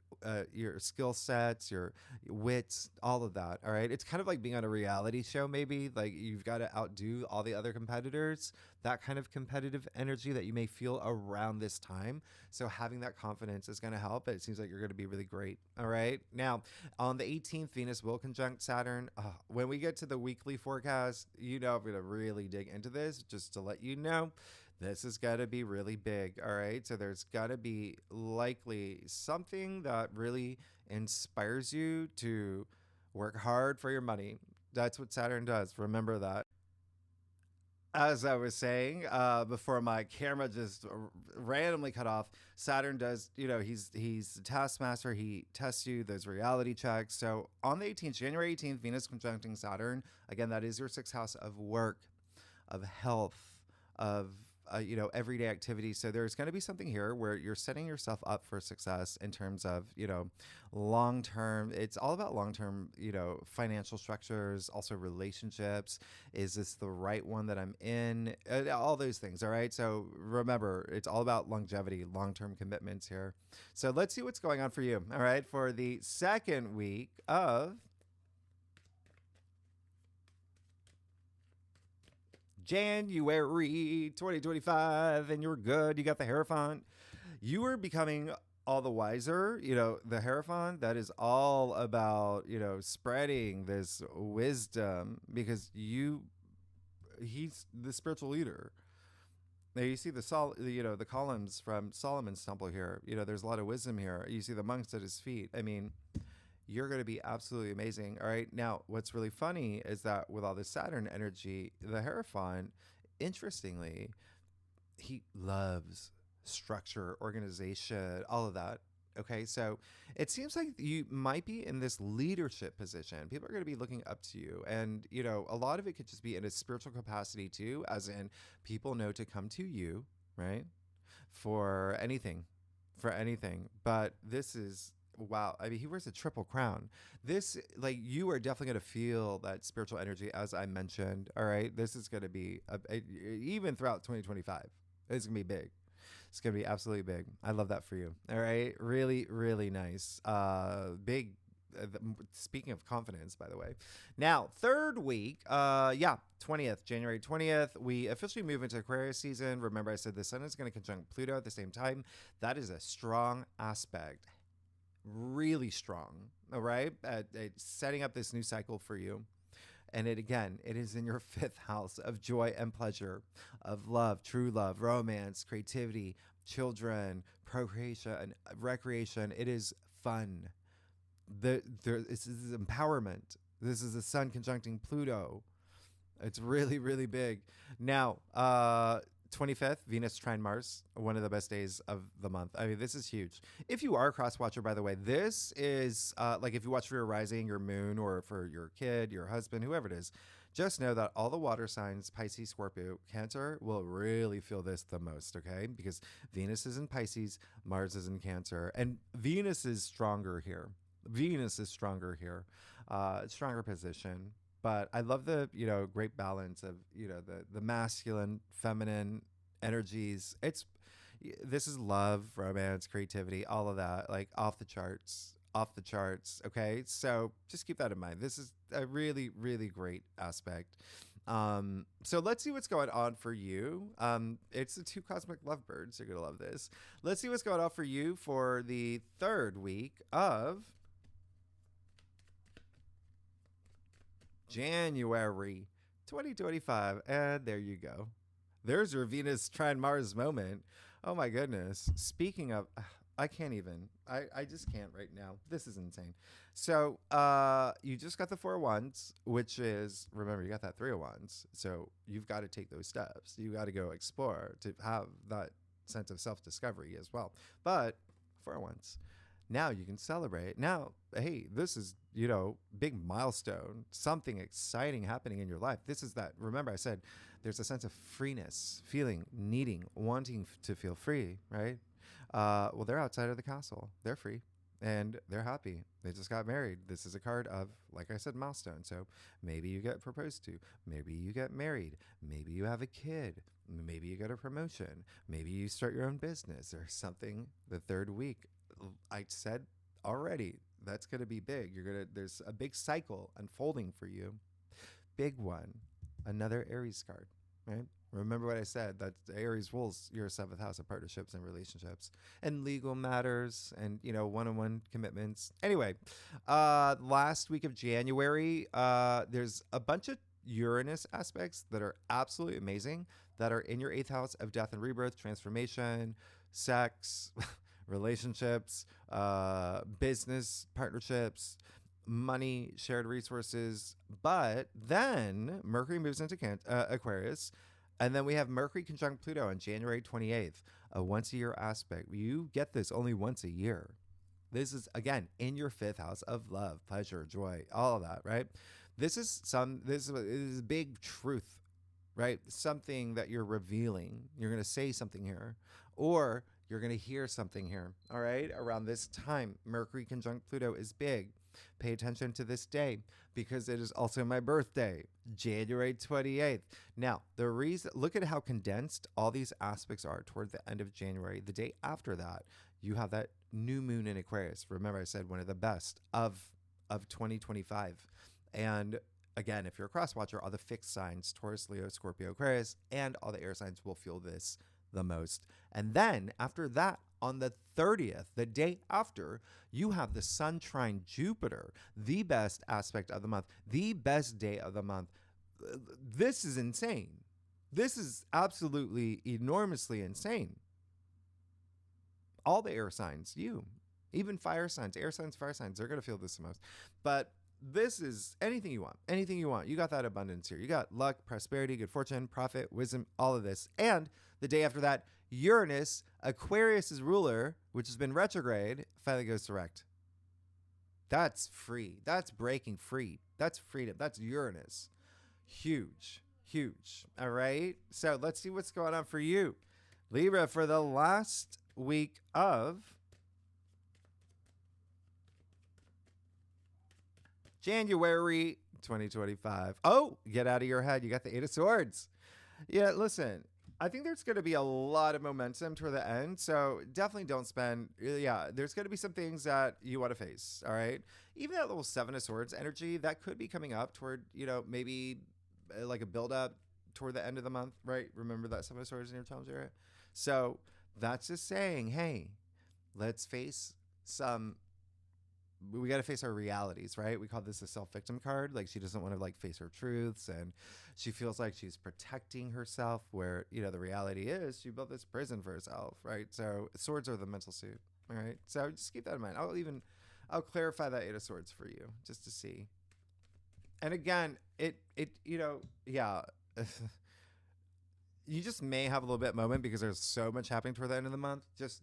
skill sets, your wits, all of that. All right. It's kind of like being on a reality show, maybe like you've got to outdo all the other competitors, that kind of competitive energy that you may feel around this time. So having that confidence is going to help. It seems like you're going to be really great. All right. Now, on the 18th, Venus will conjunct Saturn. When we get to the weekly forecast, I'm going to really dig into this just to let you know. This is going to be really big. All right. So there's got to be likely something that really inspires you to work hard for your money. That's what Saturn does. Remember that. As I was saying before my camera just randomly cut off, Saturn does, he's the taskmaster. He tests you, those reality checks. So on the 18th, January 18th, Venus conjuncting Saturn. Again, that is your 6th house of work, of health, of everyday activities. So there's going to be something here where you're setting yourself up for success in terms of, long term. It's all about long term, financial structures, also relationships. Is this the right one that I'm in? All those things. All right. So remember, it's all about longevity, long term commitments here. So let's see what's going on for you. All right. For the second week of January 2025, and you're good. You got the Hierophant. You are becoming all the wiser. The Hierophant, that is all about, spreading this wisdom because he's the spiritual leader. Now you see the columns from Solomon's temple here. There's a lot of wisdom here. You see the monks at his feet. I mean, you're going to be absolutely amazing. All right. Now, what's really funny is that with all this Saturn energy, the Hierophant, interestingly, he loves structure, organization, all of that. Okay, so it seems like you might be in this leadership position. People are going to be looking up to you. And, a lot of it could just be in a spiritual capacity too, as in people know to come to you, right? For anything, But this is, wow. I mean, he wears a triple crown. This, like, you are definitely going to feel that spiritual energy, as I mentioned. All right, this is going to be, even throughout 2025, it's going to be big. It's going to be absolutely big. I love that for you. All right. Really, really nice. Big. Speaking of confidence, by the way. Now, third week, 20th, January 20th, we officially move into Aquarius season. Remember, I said the sun is going to conjunct Pluto at the same time. That is a strong aspect. Really strong. All right. Setting up this new cycle for you. And it is in your 5th house of joy and pleasure, of love, true love, romance, creativity, children, procreation, recreation. It is fun. This is empowerment. This is the sun conjuncting Pluto. It's really, really big. Now, 25th, Venus trine Mars, one of the best days of the month. I mean, this is huge. If you are a cross watcher, by the way, this is like if you watch for your rising, your moon, or for your kid, your husband, whoever it is, just know that all the water signs, Pisces, Scorpio, Cancer, will really feel this the most, okay? Because Venus is in Pisces, Mars is in Cancer, and Venus is stronger here. Stronger position. But I love the, great balance of, the masculine, feminine energies. This is love, romance, creativity, all of that, like off the charts. Okay. So just keep that in mind. This is a really, really great aspect. So let's see what's going on for you. It's the 2 cosmic lovebirds. You're going to love this. Let's see what's going on for you for the 3rd week of January 2025. And there you go. There's your Venus trine Mars moment. Oh my goodness. Speaking of, I can't even. I just can't right now. This is insane. So you just got the 4 of Wands, which is, remember, you got that 3 of Wands. So you've got to take those steps. You got to go explore to have that sense of self-discovery as well. But 4 of Wands. Now you can celebrate. Now, hey, this is, big milestone, something exciting happening in your life. This is that. Remember, I said there's a sense of freeness, feeling, needing, wanting to feel free, right? Well, they're outside of the castle. They're free and they're happy. They just got married. This is a card of, like I said, milestone. So maybe you get proposed to. Maybe you get married. Maybe you have a kid. Maybe you get a promotion. Maybe you start your own business or something the 3rd week. I said already, that's going to be big. There's a big cycle unfolding for you. Big one. Another Aries card, right? Remember what I said, that Aries rules your 7th house of partnerships and relationships and legal matters and, one-on-one commitments. Anyway, last week of January, there's a bunch of Uranus aspects that are absolutely amazing that are in your 8th house of death and rebirth, transformation, sex, relationships, business partnerships, money, shared resources. But then Mercury moves into Aquarius, and then we have Mercury conjunct Pluto on January 28th, a once-a-year aspect. You get this only once a year. This is, again, in your 5th house of love, pleasure, joy, all of that, right? This is big truth, right? Something that you're revealing. You're going to say something here, or you're going to hear something here, all right? Around this time, Mercury conjunct Pluto is big. Pay attention to this day because it is also my birthday, January 28th. Now, look at how condensed all these aspects are toward the end of January. The day after that, you have that new moon in Aquarius. Remember, I said one of the best of 2025. And again, if you're a cross watcher, all the fixed signs, Taurus, Leo, Scorpio, Aquarius, and all the air signs will feel this the most. And then after that, on the 30th, the day after, you have the sun trine Jupiter, the best aspect of the month, the best day of the month. This is insane. This is absolutely enormously insane. All the air signs, you, even fire signs, air signs, fire signs, they're going to feel this the most. But this is anything you want, anything you want. You got that abundance here. You got luck, prosperity, good fortune, profit, wisdom, all of this. And the day after that, Uranus, Aquarius's ruler, which has been retrograde, finally goes direct. That's free. That's breaking free. That's freedom. That's Uranus. Huge, huge. All right. So let's see what's going on for you, Libra, for the last week of January 2025. Oh, get out of your head. You got the Eight of Swords. Yeah, listen, I think there's going to be a lot of momentum toward the end. So definitely don't spend. Yeah, there's going to be some things that you want to face. All right. Even that little Seven of Swords energy that could be coming up toward, maybe like a build up toward the end of the month. Right. Remember that Seven of Swords in your challenge area. So that's just saying, hey, let's face we got to face our realities, right? We call this a self-victim card. Like, she doesn't want to like face her truths, and she feels like she's protecting herself, where, the reality is she built this prison for herself, right? So swords are the mental suit. All right. So just keep that in mind. I'll clarify that Eight of Swords for you just to see. And again, yeah. You just may have a little bit moment because there's so much happening toward the end of the month. Just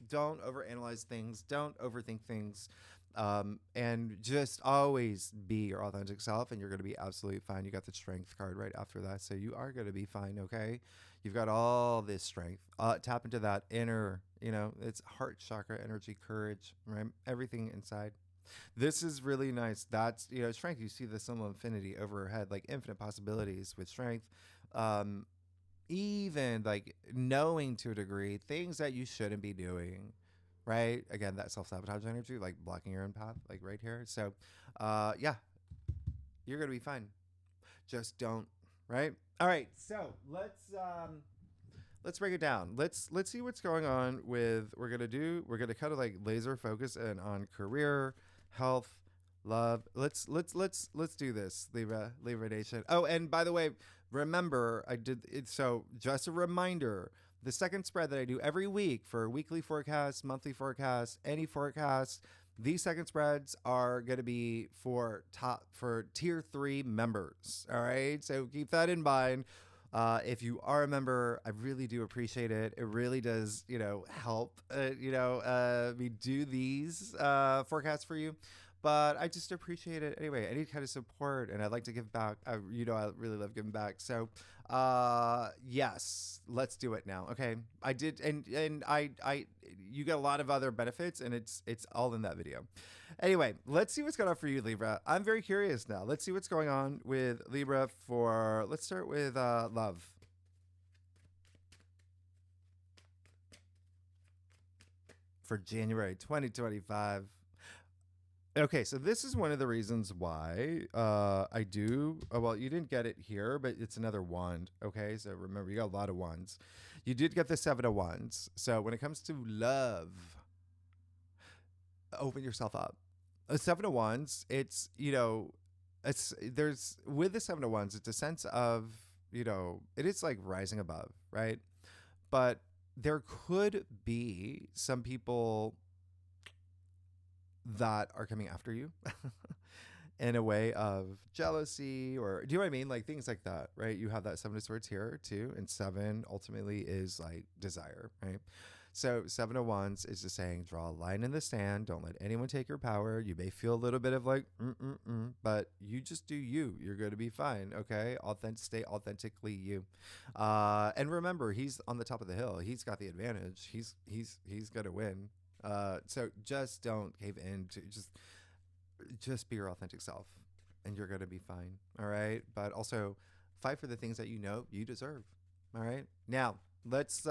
don't overanalyze things. Don't overthink things. And just always be your authentic self, and you're going to be absolutely fine. You got the Strength card right after that. So you are going to be fine. Okay. You've got all this strength. Tap into that inner, it's heart chakra energy, courage, right? Everything inside. This is really nice. That's, strength. You see the symbol of infinity over her head, like infinite possibilities with strength. Even like knowing to a degree things that you shouldn't be doing, right? Again, that self-sabotage energy, like blocking your own path, like right here. So yeah, you're gonna be fine. Just don't, right? All right, so let's break it down. Let's see what's going on with we're gonna kind of like laser focus in on career, health, love. Let's do this, Libra Nation. Oh, and by the way, remember, I did it. So just a reminder, the second spread that I do every week for weekly forecasts, monthly forecasts, any forecast, these second spreads are going to be for tier 3 members. All right. So keep that in mind. If you are a member, I really do appreciate it. It really does, help, me do these forecasts for you. But I just appreciate it anyway. Any kind of support, and I'd like to give back. I really love giving back. So, yes, let's do it now. Okay, I did, and I, you get a lot of other benefits, and it's all in that video. Anyway, let's see what's going on for you, Libra. I'm very curious now. Let's see what's going on with Libra let's start with love. For January 2025. Okay, so this is one of the reasons why I do. Well, you didn't get it here, but it's another wand. Okay, so remember, you got a lot of wands. You did get the 7 of Wands. So when it comes to love, open yourself up. A 7 of Wands, it's there's with the 7 of Wands, it's a sense of it is like rising above, right? But there could be some people that are coming after you in a way of jealousy, or do you know what I mean? Like things like that, right? You have that 7 of Swords here too. And 7 ultimately is like desire, right? So 7 of Wands is just saying, draw a line in the sand. Don't let anyone take your power. You may feel a little bit of like, but you just do you. You're going to be fine. Okay. Stay authentically you. And remember, he's on the top of the hill. He's got the advantage. He's going to win. So just don't cave in to just be your authentic self, and you're going to be fine. All right. But also fight for the things that you deserve. All right. Now let's,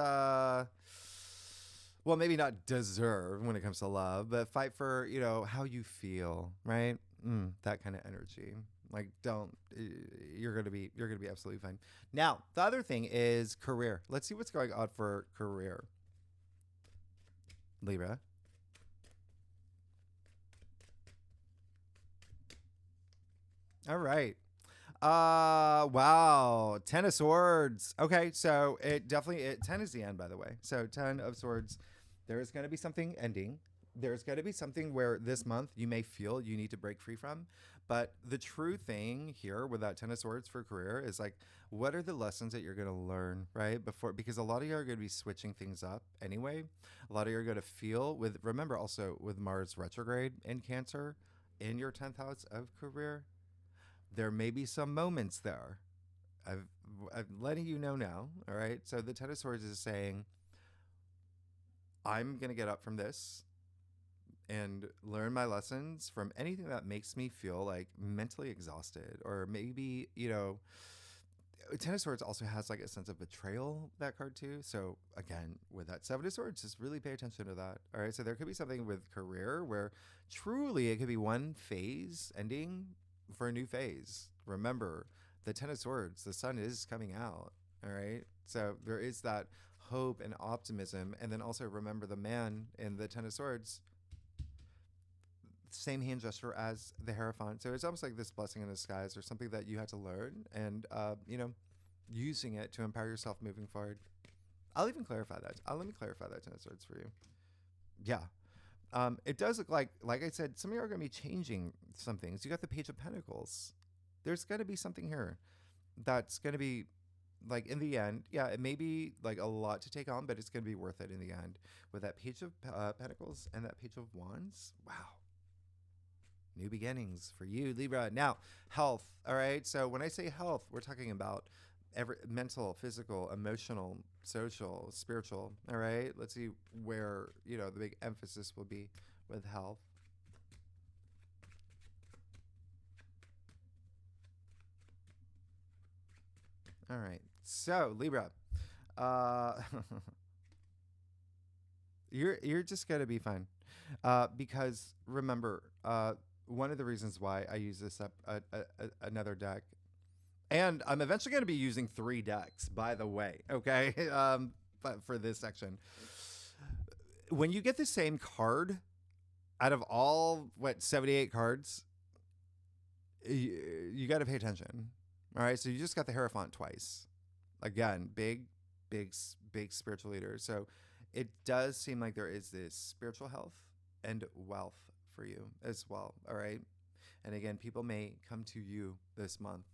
well, maybe not deserve when it comes to love, but fight for, how you feel, right? That kind of energy. Like, you're going to be absolutely fine. Now, the other thing is career. Let's see what's going on for career. Libra. All right. Wow. 10 of Swords. Okay, so it definitely 10 is the end, by the way. So 10 of Swords. There is going to be something ending. There's going to be something where this month you may feel you need to break free from. But the true thing here with that 10 of Swords for career is like, what are the lessons that you're going to learn, right? Because a lot of you are going to be switching things up anyway. A lot of you are going to feel remember also with Mars retrograde in Cancer in your 10th house of career, there may be some moments there. I've, I'm letting you know now. All right. So the 10 of Swords is saying, I'm going to get up from this and learn my lessons from anything that makes me feel like mentally exhausted, or maybe, 10 of Swords also has like a sense of betrayal, that card too. So again, with that 7 of Swords, just really pay attention to that. All right. So there could be something with career where truly it could be one phase ending for a new phase. Remember, the 10 of Swords, the sun is coming out. All right. So there is that hope and optimism. And then also remember the man in the 10 of Swords, same hand gesture as the Hierophant. So it's almost like this blessing in disguise, or something that you had to learn and, using it to empower yourself moving forward. I'll even clarify that. Let me clarify that 10 of Swords for you. Yeah. It does look like I said, some of you are going to be changing some things. You got the Page of Pentacles. There's going to be something here that's going to be like, in the end, yeah, it may be like a lot to take on, but it's going to be worth it in the end. With that Page of Pentacles and that Page of Wands, wow. New beginnings for you, Libra. Now, health. All right. So when I say health, we're talking about mental, physical, emotional, social, spiritual. All right. Let's see where, the big emphasis will be with health. All right. So Libra, you're just gonna be fine, because remember, one of the reasons why I use this another deck, and I'm eventually going to be using 3 decks, by the way. Okay, but for this section, when you get the same card out of all 78 cards, you got to pay attention. All right, so you just got the Hierophant twice. Again, big spiritual leader. So it does seem like there is this spiritual health and wealth for you as well. All right. And again, people may come to you this month.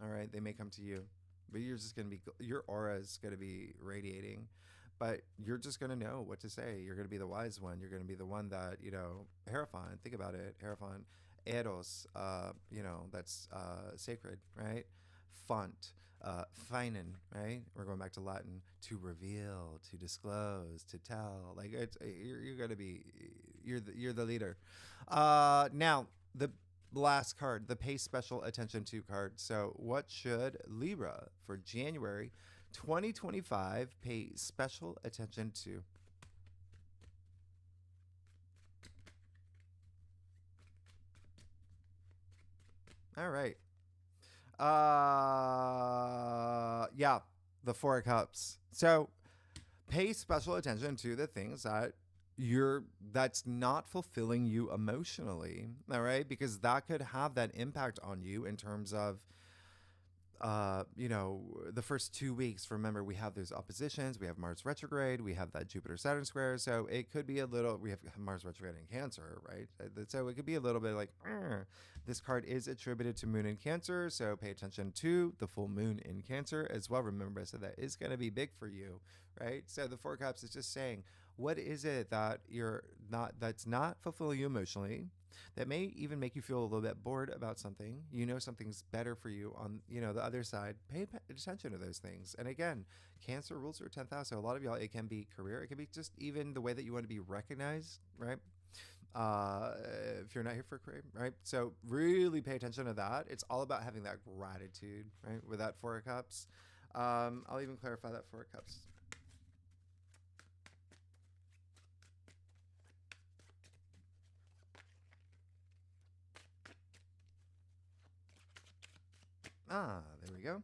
All right. They may come to you, but you're just going to be, your aura is going to be radiating, but you're just going to know what to say. You're going to be the wise one. You're going to be the one that, Hierophant, think about it. Hierophant, Eros, that's sacred, right? Font, feinen, right? We're going back to Latin, to reveal, to disclose, to tell. Like you're going to be, you're the leader. Now the last card, the pay special attention to card. So what should Libra for January 2025 pay special attention to? All right. Yeah, the 4 of Cups. So pay special attention to the things that that's not fulfilling you emotionally. All right. Because that could have that impact on you in terms of, the first 2 weeks. Remember, we have those oppositions. We have Mars retrograde. We have that Jupiter Saturn square. So it could be a little, we have Mars retrograde in Cancer, right? So it could be a little bit like, this card is attributed to Moon in Cancer. So pay attention to the full moon in Cancer as well. Remember, so that is going to be big for you, right? So the 4 of Cups is just saying, what is it that that's not fulfilling you emotionally, that may even make you feel a little bit bored about something? Something's better for you on, the other side. Pay attention to those things. And again, Cancer rules your 10th house. So a lot of y'all, it can be career. It can be just even the way that you want to be recognized, right? If you're not here for career, right? So really pay attention to that. It's all about having that gratitude, right? With that 4 of Cups. I'll even clarify that 4 of Cups. There we go.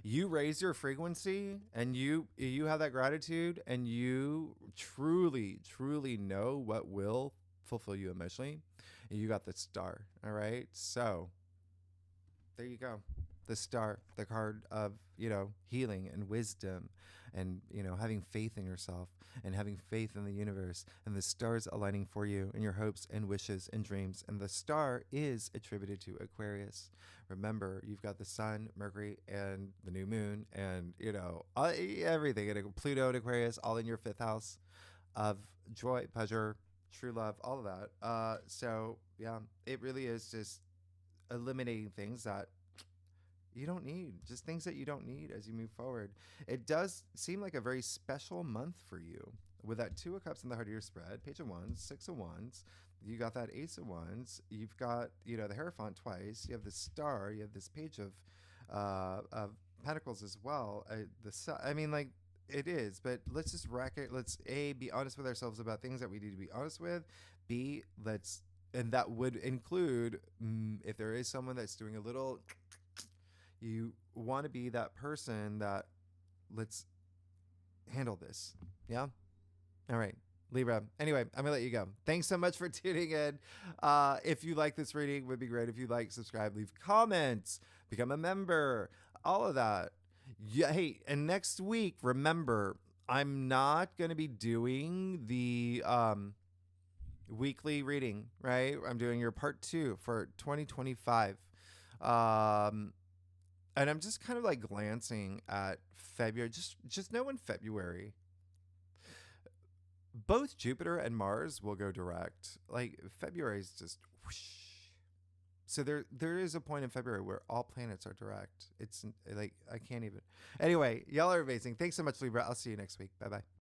You raise your frequency, and you have that gratitude, and you truly know what will fulfill you emotionally. And you got the Star. All right. So there you go. The Star, the card of, healing and wisdom and, having faith in yourself and having faith in the universe, and the stars aligning for you and your hopes and wishes and dreams. And the Star is attributed to Aquarius. Remember, you've got the Sun, Mercury, and the new moon, and, everything. And Pluto and Aquarius, all in your 5th house of joy, pleasure, true love, all of that. So yeah, it really is just eliminating things that you don't need, just things that you don't need as you move forward. It does seem like a very special month for you with that 2 of Cups in the heart of your spread, Page of Wands, 6 of Wands. You got that Ace of Wands. You've got, the Hierophant twice. You have the Star. You have this Page of Pentacles as well. It is, but let's just rack it. Let's be honest with ourselves about things that we need to be honest with. And that would include if there is someone that's doing a little. You want to be that person that let's handle this. Yeah. All right, Libra. Anyway, I'm gonna let you go. Thanks so much for tuning in. If you like this reading, would be great if you like, subscribe, leave comments, become a member, all of that. Yeah. Hey, and next week, remember, I'm not going to be doing the weekly reading, right? I'm doing your part 2 for 2025. And I'm just kind of like glancing at February. Just know in February, both Jupiter and Mars will go direct. Like February is just whoosh. So there is a point in February where all planets are direct. It's like I can't even. Anyway, y'all are amazing. Thanks so much, Libra. I'll see you next week. Bye-bye.